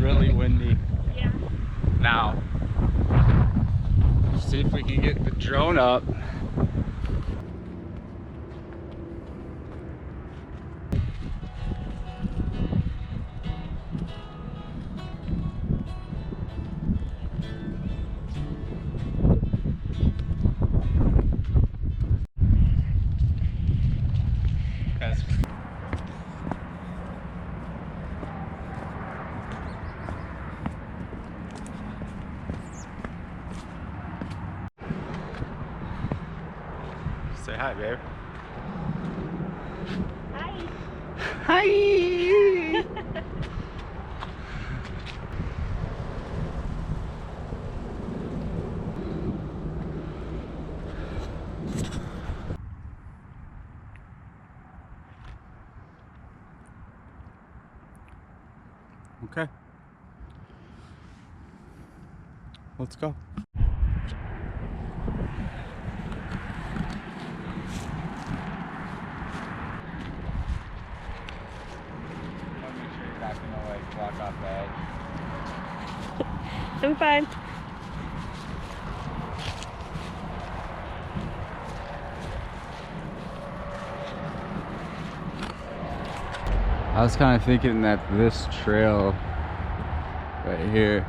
really windy. Yeah. Now, see if we can get the drone up. Say hi, babe. Hi. Hi. Okay. Let's go. Make sure you're not gonna like walk off the edge. I'm fine. I was kind of thinking that this trail right here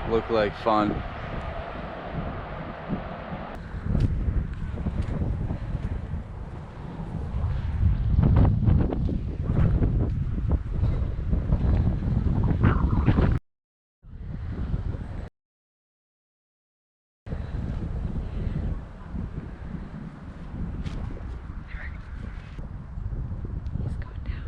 looked like fun. He's going down.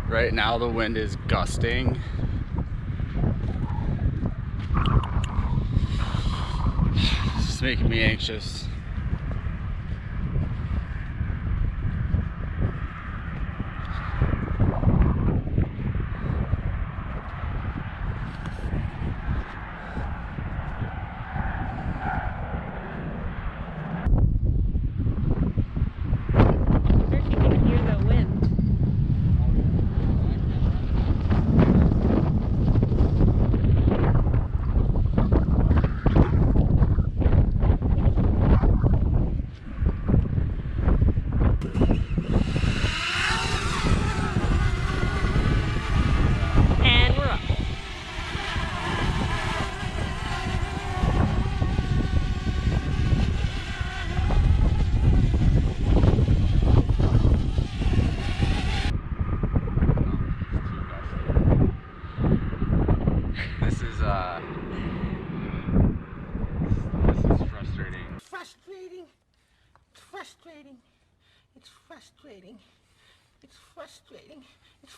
Right now the wind is gusting. It's making me anxious. You can hear the wind. And we're up. This is frustrating. Frustrating. It's frustrating. It's frustrating. It's frustrating. It's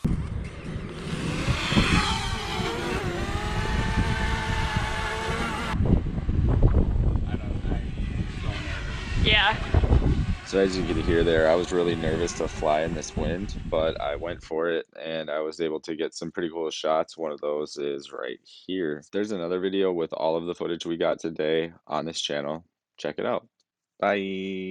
Yeah. So as you can hear there, I was really nervous to fly in this wind, but I went for it and I was able to get some pretty cool shots. One of those is right here. There's another video with all of the footage we got today on this channel. Check it out. Bye.